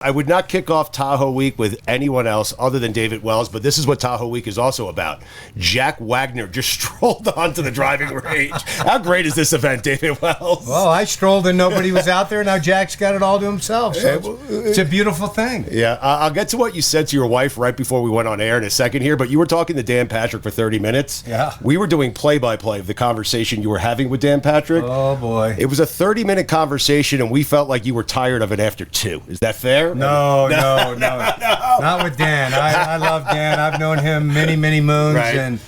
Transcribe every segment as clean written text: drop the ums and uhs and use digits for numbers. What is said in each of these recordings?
I would not kick off Tahoe Week with anyone else other than David Wells, but this is what Tahoe Week is also about. Jack Wagner just strolled onto the driving range. How great is this event, David Wells? Well, I strolled and nobody was out there. Now Jack's got it all to himself. So it's a beautiful thing. Yeah, I'll get to what you said to your wife right before we went on air in a second here, but you were talking to Dan Patrick for 30 minutes. Yeah. We were doing play-by-play of the conversation you were having with Dan Patrick. Oh, boy. It was a 30-minute conversation, and we felt like you were tired of it after 2. Is that fair? No. Not with Dan. I love Dan. I've known him many, many moons, Right. and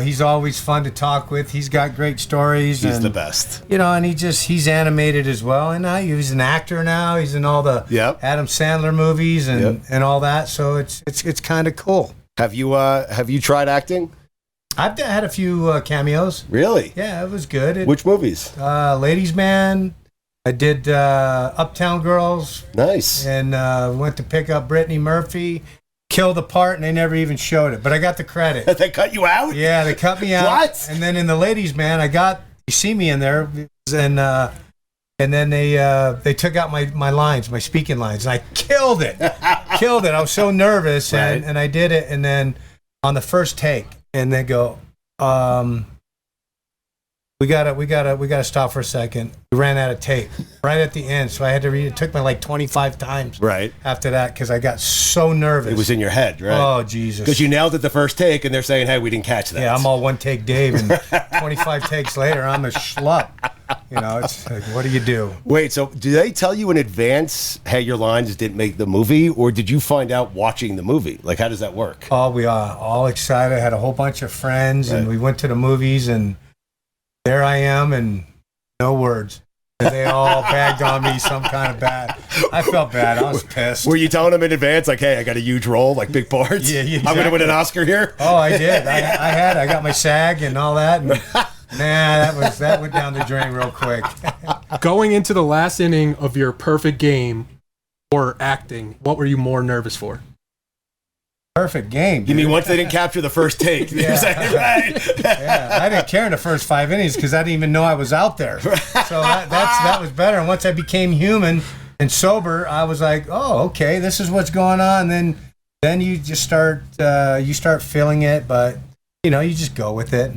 he's always fun to talk with. He's got great stories. He's and, the best. And he's animated as well. And he's an actor now. He's in all the Adam Sandler movies and all that. So it's kind of cool. Have you tried acting? I've had a few cameos. Really? Yeah, it was good. Which movies? Ladies Man. I did Uptown Girls. Nice. And went to pick up Brittany Murphy. Killed the part, and they never even showed it. But I got the credit. They cut you out? Yeah, they cut me out. What? And then in the Ladies Man, you see me in there, and then they took out my lines, my speaking lines, and I killed it. I was so nervous, Right. and I did it. And then on the first take, and they go, we gotta stop for a second. We ran out of tape right at the end, so I had to read it. It took me like 25 times Right. after that because I got so nervous. It was in your head, right? Oh, Jesus. Because you nailed it the first take, and they're saying, hey, we didn't catch that. Yeah, I'm all one take Dave, and 25 takes later, I'm a schlup. It's like, what do you do? Wait, so do they tell you in advance, hey, your lines didn't make the movie, or did you find out watching the movie? Like, how does that work? Oh, we are all excited. I had a whole bunch of friends, and we went to the movies, and there I am, and no words. And they all bagged on me some kind of bad. I felt bad. I was pissed. Were you telling them in advance, like, hey, I got a huge role, like big parts? Yeah, exactly. I'm going to win an Oscar here? Oh, I did. I got my SAG and all that. And, that went down the drain real quick. Going into the last inning of your perfect game or acting, what were you more nervous for? Perfect game. You mean once they didn't capture the first take? Yeah. Right? Yeah, I didn't care in the first 5 innings because I didn't even know I was out there. So that was better. And once I became human and sober, I was like, oh, okay, this is what's going on. Then you just start feeling it, but you just go with it.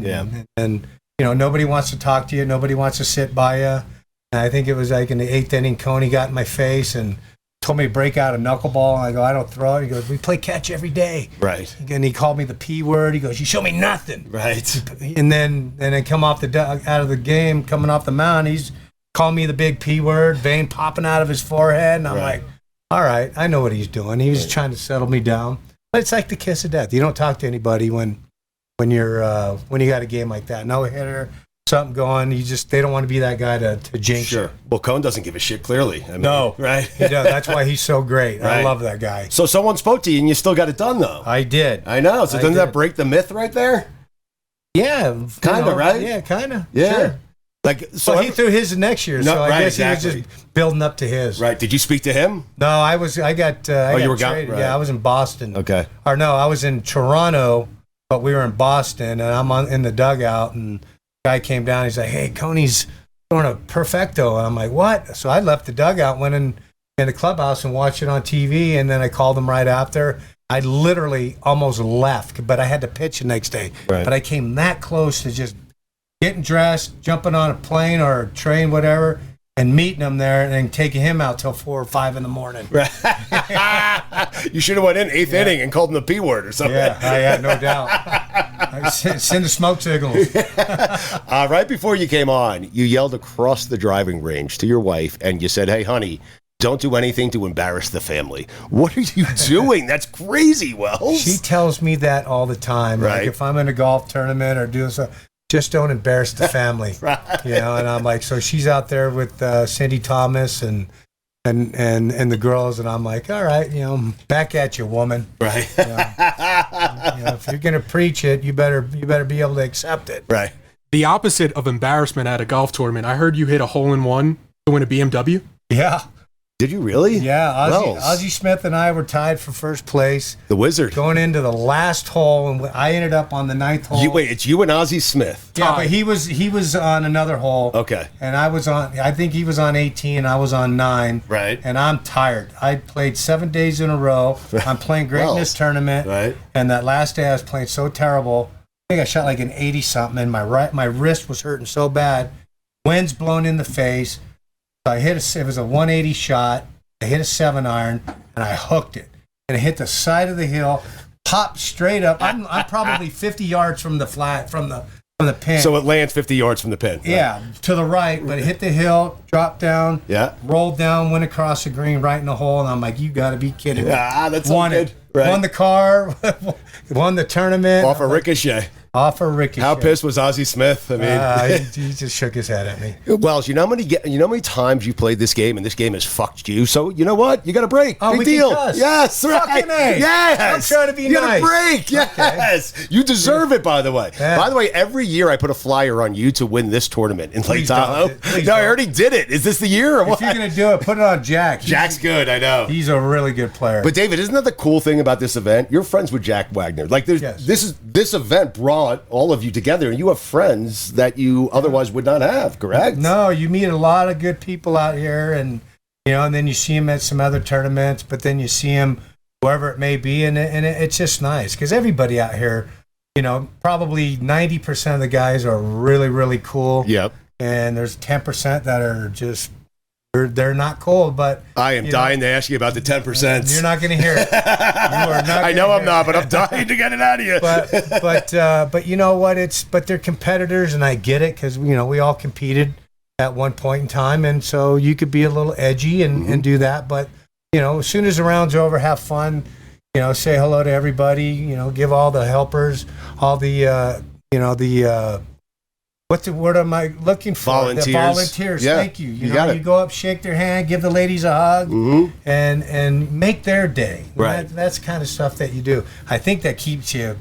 And nobody wants to talk to you. Nobody wants to sit by you. And I think it was like in the 8th inning, Coney got in my face and told me to break out a knuckleball, and I go, I don't throw it. He goes, we play catch every day. Right. And he called me the P word. He goes, you show me nothing. Right. And then come off out of the game, coming off the mound, he's calling me the big P word, vein popping out of his forehead, and I'm like, all right, I know what he's doing. He was trying to settle me down. But it's like the kiss of death. You don't talk to anybody when you got a game like that. No hitter. Something going, they don't want to be that guy to jinx. Sure. Well, Cone doesn't give a shit, clearly. No. Right? He does. That's why he's so great. Right. I love that guy. So someone spoke to you and you still got it done, though. I did. I know. So doesn't that break the myth right there? Yeah. Kind of, right? Yeah, kind of. Yeah. Sure. Like, so he threw his next year, so I guess he was just building up to his. Right. Did you speak to him? No, I got you were traded. Right. Yeah, I was in Boston. Okay. Or no, I was in Toronto, but we were in Boston, and I'm in the dugout, and guy came down. He's like, "Hey, Coney's throwing a perfecto," and I'm like, "What?" So I left the dugout, went in the clubhouse, and watched it on TV. And then I called him right after. I literally almost left, but I had to pitch the next day. Right. But I came that close to just getting dressed, jumping on a plane or a train, whatever, and meeting him there, and then taking him out till 4 or 5 in the morning. Right. You should have went in 8th inning and called him the P word or something. Yeah, I had no doubt. I send the smoke signals. Right before you came on, you yelled across the driving range to your wife, and you said, "Hey, honey, don't do anything to embarrass the family." What are you doing? That's crazy, Wells. She tells me that all the time. Right. Like if I'm in a golf tournament or doing something, just don't embarrass the family. Right. And I'm like, so she's out there with Cindy Thomas and the girls, and I'm like, all right, back at you, woman. Right. If you're gonna preach it, you better be able to accept it. Right. The opposite of embarrassment at a golf tournament. I heard you hit a hole-in-one to win a BMW. Yeah. Did you really? Yeah, Wells. Ozzie Smith and I were tied for first place. The Wizard. Going into the last hole, and I ended up on the 9th hole. Wait, it's you and Ozzie Smith. Yeah, but he was on another hole. Okay. And I think he was on 18, I was on 9. Right. And I'm tired. I played 7 days in a row. I'm playing great in this tournament. Right. And that last day I was playing so terrible. I think I shot like an 80-something, and my wrist was hurting so bad. Wind's blown in the face. So it was a 180 shot. I hit a 7-iron, and I hooked it. And it hit the side of the hill, popped straight up. I'm probably 50 yards from the flat, from the pin. So it lands 50 yards from the pin. Right? Yeah, to the right, but it hit the hill, dropped down, rolled down, went across the green right in the hole, and I'm like, you got to be kidding me. That's won so good. it. Right. Won the car, won the tournament. Off a ricochet. Off a ricochet. How pissed was Ozzie Smith? I mean, he just shook his head at me. Wells, you know how many times you played this game and this game has fucked you? So you know what? You got a break. Oh, Big we deal. can cuss. Yes, right. Fucking A. Yes. I'm trying to be you nice. You got a break. Yes. Okay. You deserve it, by the way. Yeah. By the way, every year I put a flyer on you to win this tournament in Lake Please Tahoe. don't. No, I already did it. Is this the year or what? If you're going to do it, put it on Jack. Jack's good, I know. He's a really good player. But David, isn't that the cool thing about this event? You're friends with Jack Wagner. Like, this event brought all of you together, and you have friends that you otherwise would not have. Correct? No, you meet a lot of good people out here, and and then you see them at some other tournaments. But then you see them wherever it may be, and it's just nice because everybody out here, probably 90% of the guys are really, really cool. Yep. And there's 10% that are just. They're not cool, but I am dying to ask you about the 10%. You're not going to hear it. You are not. I know I'm not, but I'm dying to get it out of you. But you know what? But they're competitors, and I get it because we all competed at one point in time, and so you could be a little edgy and do that. But as soon as the round's over, have fun. Say hello to everybody. Give all the helpers, all the what the word am I looking for? Volunteers. The volunteers. Yeah, Thank you. You got it. You go up, shake their hand, give the ladies a hug, and make their day. Right. That's the kind of stuff that you do. I think that keeps you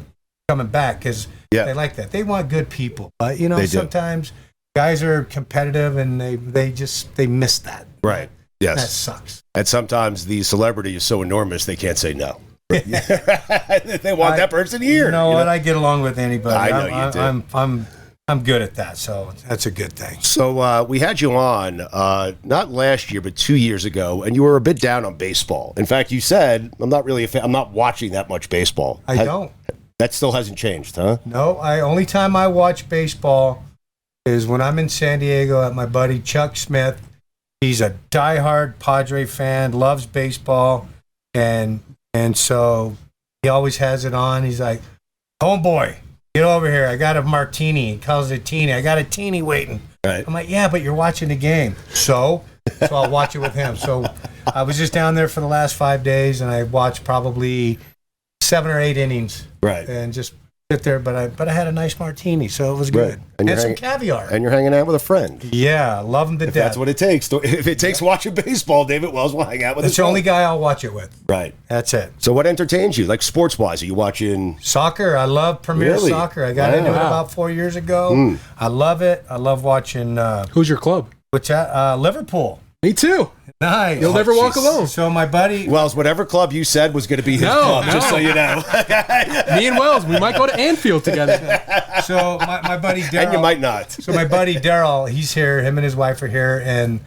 coming back because they like that. They want good people, but sometimes guys are competitive and they miss that. Right. Yes. That sucks. And sometimes the celebrity is so enormous they can't say no. They want that person here. You know what? I get along with anybody. I know you do. I'm good at that, so that's a good thing. So we had you on not last year, but 2 years ago, and you were a bit down on baseball. In fact, you said, "I'm not really a fan. I'm not watching that much baseball." I don't. That still hasn't changed, huh? No, only time I watch baseball is when I'm in San Diego at my buddy Chuck Smith. He's a diehard Padre fan, loves baseball, and so he always has it on. He's like, "Homeboy, get over here. I got a martini." He calls it a teeny. I got a teeny waiting. Right. I'm like, yeah, but you're watching the game. So I'll watch it with him. So I was just down there for the last 5 days, and I watched probably 7 or 8 innings. Right. And just sit there. But I had a nice martini, so it was good. Right. And some caviar. And you're hanging out with a friend. Yeah, love him to death. That's what it takes. If it takes watching baseball, David Wells will hang out with That's the only guy I'll watch it with. Right. That's it. So what entertains you? Like sports-wise, are you watching? Soccer. I love Premier Really? Soccer. I got into it about 4 years ago. I love it. I love watching. Who's your club? What's that? Liverpool. Me too. Nice. You'll never walk alone. So my buddy. Wells, whatever club you said was going to be his club, just so you know. Me and Wells, we might go to Anfield together. So my buddy Daryl. And you might not. So my buddy Daryl, he's here. Him and his wife are here, and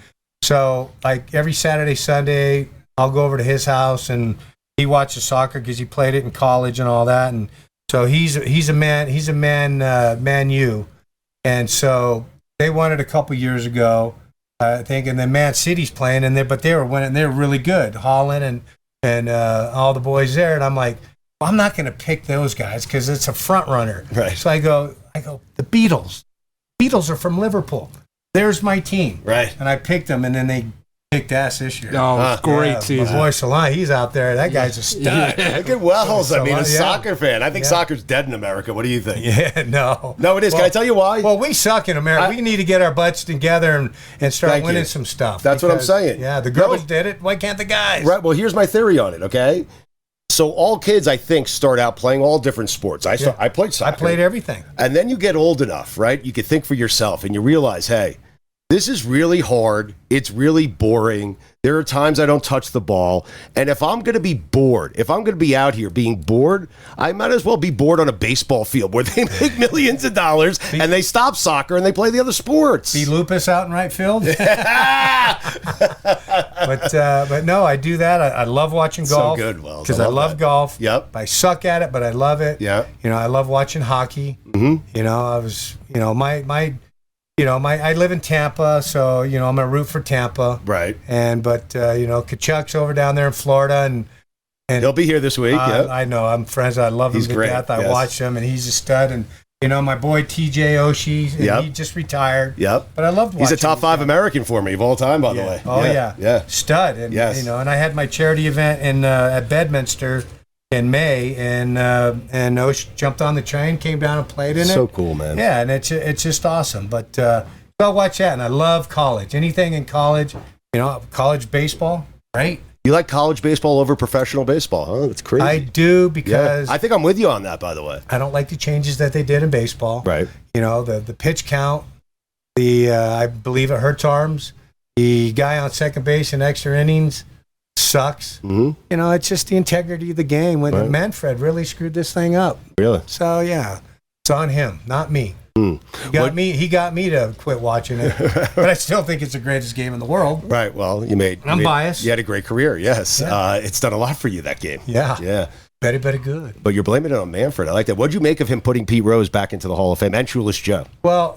so like every Saturday, Sunday, I'll go over to his house, and he watches soccer because he played it in college and all that, and so he's a Man U, and so they won it a couple years ago. I think, and then Man City's playing, but they were winning. They were really good. Holland and all the boys there, and I'm like, well, I'm not going to pick those guys because it's a front runner. Right. So I go, the Beatles. Beatles are from Liverpool. There's my team. Right. And I picked them, and then they kicked ass this year. Oh, great My season. boy Salon, he's out there. That guy's a stud. Look at Wells. I mean, a Yeah. soccer fan. I think soccer's dead in America. What do you think? Yeah, no. No, it is. Can I tell you why? Well, we suck in America. We need to get our butts together and start Thank winning you. some stuff. That's what I'm saying. Yeah, the girls did it. Why can't the guys? Right. Well, here's my theory on it, okay? So all kids, I think, start out playing all different sports. I played soccer. I played everything. And then you get old enough, right? You can think for yourself and you realize, hey, This is really hard. It's really boring. There are times I don't touch the ball. And if I'm going to be bored, if I'm going to be out here being bored, I might as well be bored on a baseball field where they make millions of dollars and they stop soccer and they play the other sports. Be Lupus out in right field. But no, I do that. I love watching golf. So good, Wells. Because I love golf. Yep. I suck at it, but I love it. Yeah. I love watching hockey. Mm-hmm. I was, I live in Tampa, so I'm gonna root for Tampa. Right. But Kachuk's over down there in Florida, and he'll be here this week. Yeah. I know. I'm friends. I love him to death. I watch him, and he's a stud. And my boy TJ Oshie, and he just retired. Yep. But I loved watching. He's a top 5 American for me of all time, by the way. Oh yeah. Stud. And and I had my charity event at Bedminster in May, and Osh jumped on the train, came down and played in it. So cool, man. Yeah, and it's just awesome. But I'll watch that, and I love college. Anything in college, college baseball, right? You like college baseball over professional baseball, huh? That's crazy. I do, because I think I'm with you on that, by the way. I don't like the changes that they did in baseball. Right. The pitch count, I believe it hurts arms. The guy on second base in extra innings sucks. Mm-hmm. It's just the integrity of the game. When Manfred really screwed this thing up. Really? So yeah, it's on him, not me. He got me to quit watching it, but I still think it's the greatest game in the world. Right. Well, I'm biased. You had a great career. Yes. Yeah. It's done a lot for you, that game. Yeah. Yeah. Very, very good. But you're blaming it on Manfred. I like that. What'd you make of him putting Pete Rose back into the Hall of Fame and Shoeless Joe? Well,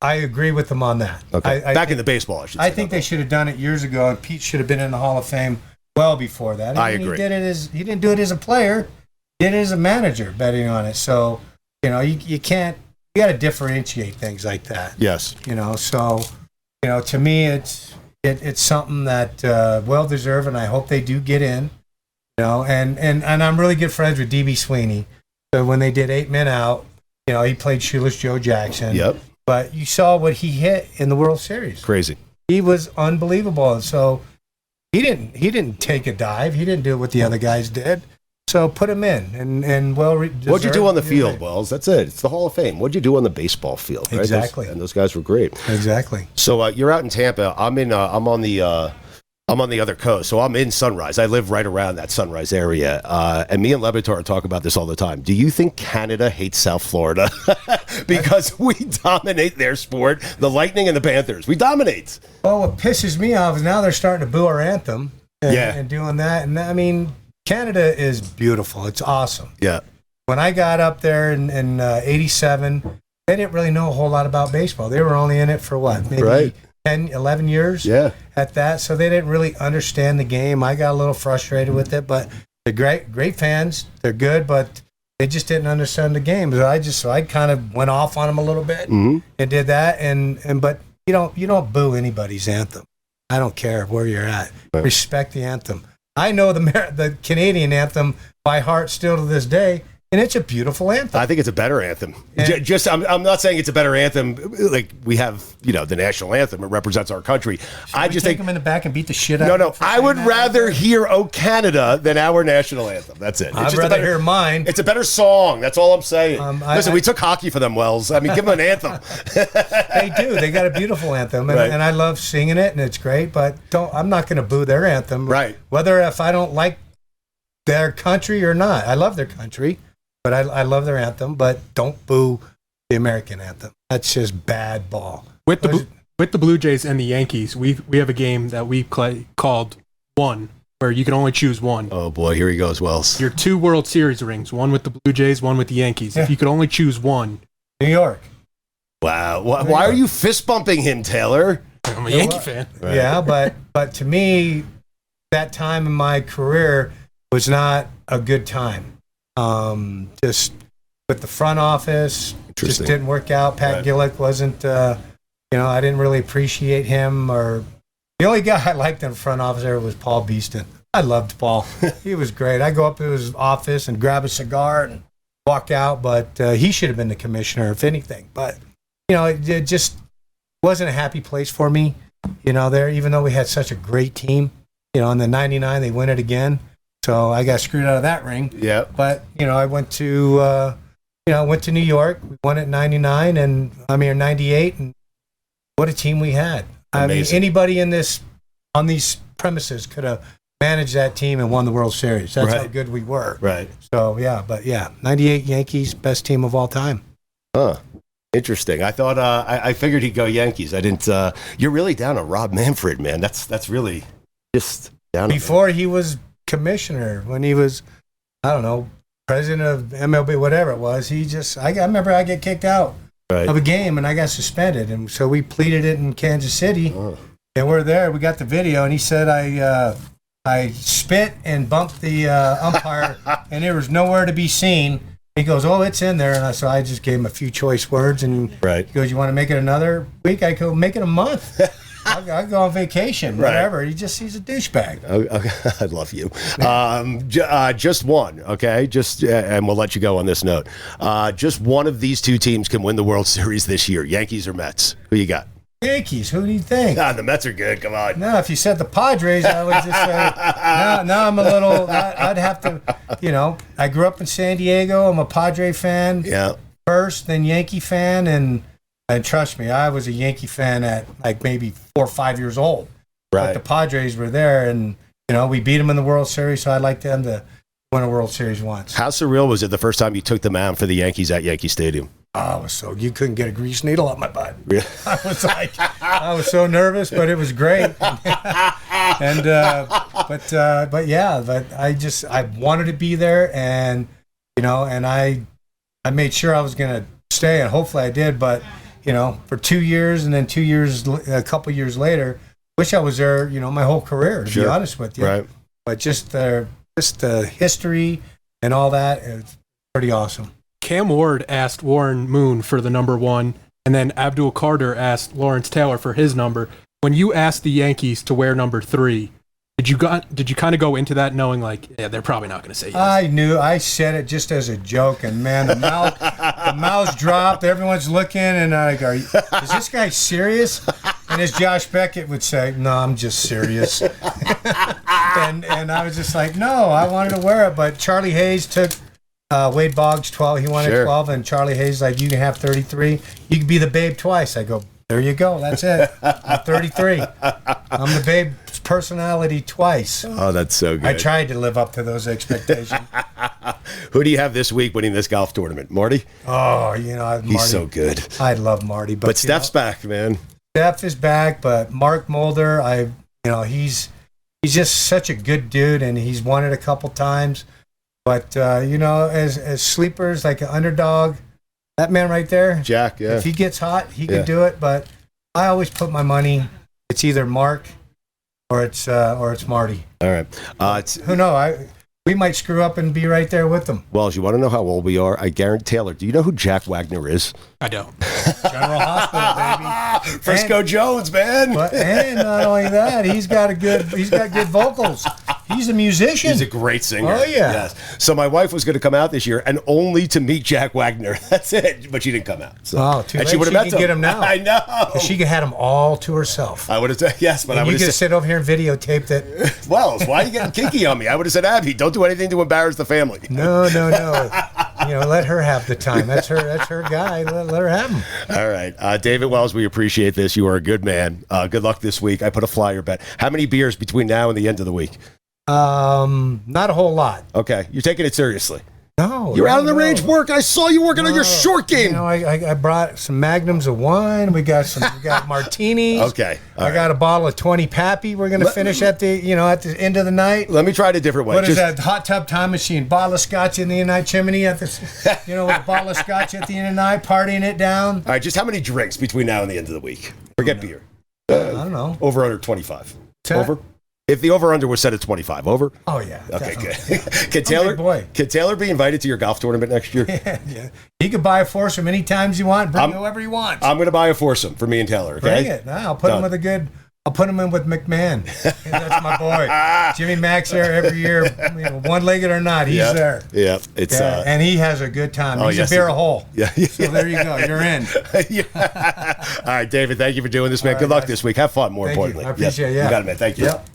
I agree with them on that. Okay. Back in the baseball, I should say. I think they should have done it years ago, and Pete should have been in the Hall of Fame well before that. I agree. He didn't do it as a player. He did it as a manager, betting on it. So, you can't. You got to differentiate things like that. Yes. So, to me, it's something that well deserved, and I hope they do get in. And I'm really good friends with DB Sweeney. So when they did 8 Men Out, he played Shoeless Joe Jackson. Yep. But you saw what he hit in the World Series. Crazy. He was unbelievable. And so he didn't take a dive. He didn't do what the other guys did. So put him in, and what'd you do on the field, Wells? That's it. It's the Hall of Fame. What'd you do on the baseball field? Right? Exactly. Those guys were great. Exactly. So you're out in Tampa. I'm on the other coast, so I'm in Sunrise. I live right around that Sunrise area, and me and Levitar talk about this all the time. Do you think Canada hates South Florida because we dominate their sport? The Lightning and the Panthers, we dominate. Well, what pisses me off is now they're starting to boo our anthem, and doing that, and I mean. Canada is beautiful. It's awesome. Yeah. When I got up there in 87, they didn't really know a whole lot about baseball. They were only in it for what? Maybe 10, 11 years at that. So they didn't really understand the game. I got a little frustrated with it, but they're great fans. They're good, but they just didn't understand the game. So I kind of went off on them a little bit and did that. But you don't boo anybody's anthem. I don't care where you're at. Right. Respect the anthem. I know the Canadian anthem by heart still to this day, and it's a beautiful anthem. I think it's a better anthem. I'm not saying it's a better anthem. Like we have, the national anthem. It represents our country. I just take them in the back and beat the shit out. No. I would rather hear "O Canada" than our national anthem. That's it. I'd rather hear mine. It's a better song. That's all I'm saying. Listen, we took hockey for them, Wells. I mean, give them an anthem. They do. They got a beautiful anthem, and I love singing it, and it's great. But I'm not going to boo their anthem. Right. Whether if I don't like their country or not, I love their country. But I love their anthem, but don't boo the American anthem. That's just bad ball. With the Blue Jays and the Yankees, we have a game that we called One, where you can only choose one. Oh boy, here he goes, Wells. Your 2 World Series rings, one with the Blue Jays, one with the Yankees. If you could only choose one. New York. Wow. Why are you fist bumping him, Taylor? I'm a Yankee fan. Right. Yeah, but to me, that time in my career was not a good time. Just with the front office, just didn't work out. Pat Gillick wasn't, I didn't really appreciate him. Or the only guy I liked in the front office there was Paul Beeston. I loved Paul. He was great. I go up to his office and grab a cigar and walk out, but he should have been the commissioner, if anything. But, it just wasn't a happy place for me, there, even though we had such a great team. In the 99, they win it again. So I got screwed out of that ring. Yeah. But, I went to New York. We won it in 99 and 98. And what a team we had. I mean, anybody on these premises could have managed that team and won the World Series. That's how good we were. Right. So, 98 Yankees, best team of all time. Huh. Interesting. I thought I figured he'd go Yankees. I didn't. You're really down on Rob Manfred, man. That's really just down. Before he was commissioner, when he was, I don't know, president of MLB, whatever it was, I remember I get kicked out of a game and I got suspended, and so we pleaded it in Kansas City, and we're there. We got the video, and he said I spit and bumped the umpire, and there was nowhere to be seen. He goes, "Oh, it's in there," and so I just gave him a few choice words, and he goes, "You want to make it another week?" I go, "Make it a month." I'll go on vacation, whatever. He's a douchebag. I love you. Just one, okay? And we'll let you go on this note. Just one of these two teams can win the World Series this year, Yankees or Mets. Who you got? Yankees. Who do you think? The Mets are good. Come on. No, if you said the Padres, I would just say, no, I'm a little, I'd have to, I grew up in San Diego. I'm a Padre fan first, then Yankee fan, and trust me, I was a Yankee fan at like maybe 4 or 5 years old. Right. But the Padres were there, and, we beat them in the World Series, so I'd like them to win a World Series once. How surreal was it the first time you took the mound for the Yankees at Yankee Stadium? Oh, it was you couldn't get a grease needle up my butt. Really? I was so nervous, but it was great. But I wanted to be there, and I made sure I was going to stay, and hopefully I did. But for 2 years, and then 2 years, a couple years later, wish I was there. My whole career, to be honest with you. Right. But just the history and all that is pretty awesome. Cam Ward asked Warren Moon for the number 1, and then Abdul Carter asked Lawrence Taylor for his number. When you asked the Yankees to wear number 3, did you kind of go into that knowing they're probably not going to say yes? I knew. I said it just as a joke, and man, the mouths dropped. Everyone's looking, and I go, "Is this guy serious?" And as Josh Beckett would say, "No, I'm just serious." and I was just like, "No, I wanted to wear it," but Charlie Hayes took. Wade Boggs 12. He wanted 12, and Charlie Hayes like, "You can have 33. You can be the Babe twice." I go, "There you go. That's it. I'm 33. I'm the Babe's personality twice." Oh, that's so good. I tried to live up to those expectations. Who do you have this week winning this golf tournament, Marty? Oh, Marty. He's so good. I love Marty, but Steph's back, man. Steph is back, but Mark Mulder, he's just such a good dude, and he's won it a couple times. But, as sleepers, like an underdog, that man right there, Jack, if he gets hot, he can do it. But I always put my money, it's either Mark or it's Marty. All right. Who knows? We might screw up and be right there with them. Well, you want to know how old we are? I guarantee, Taylor, do you know who Jack Wagner is? I don't. General Hospital, baby. Frisco Jones, man. And not only that, he's got good vocals. He's a musician. He's a great singer. Oh, yeah. Yes. So my wife was going to come out this year, and only to meet Jack Wagner. That's it. But she didn't come out. So. Too late. And she would have met him. Get him now. I know. She could have him all to herself. I would have said, yes, but and I would have said. You could sit over here and videotape that. Well, why are you getting kinky on me? I would have said, Abby, don't do anything to embarrass the family. No. Let her have the time. That's her guy. Let her have him. All right. David Wells, we appreciate this. You are a good man. Good luck this week. I put a flyer bet. How many beers between now and the end of the week? Not a whole lot. Okay. You're taking it seriously. No. You're out on the range work. I saw you working on your short game. I brought some magnums of wine. We got martinis. Okay. I got a bottle of 20 Pappy. We're going to finish at the end of the night. Let me try it a different way. What is that? Hot tub time machine. Bottle of scotch in the end of the night chimney with a bottle of scotch at the end of the night, partying it down. All right. Just how many drinks between now and the end of the week? Forget beer. I don't know. Over under 25. Over? If the over-under was set at 25, over? Oh, yeah. Okay, definitely. Good. Can Taylor be invited to your golf tournament next year? Yeah. He could buy a foursome any times you want. Bring whoever you want. I'm going to buy a foursome for me and Taylor, okay? Bring it. I'll put him with I'll put him in with McMahon. That's my boy. Jimmy Mack's there every year, one-legged or not. He's there. Yeah. And he has a good time. He's a beer a hole. Yeah. So there you go. You're in. All right, David, thank you for doing this, man. Good luck this week. Have fun, more importantly. I appreciate it. Yeah. You got it, man. Thank you. Yep.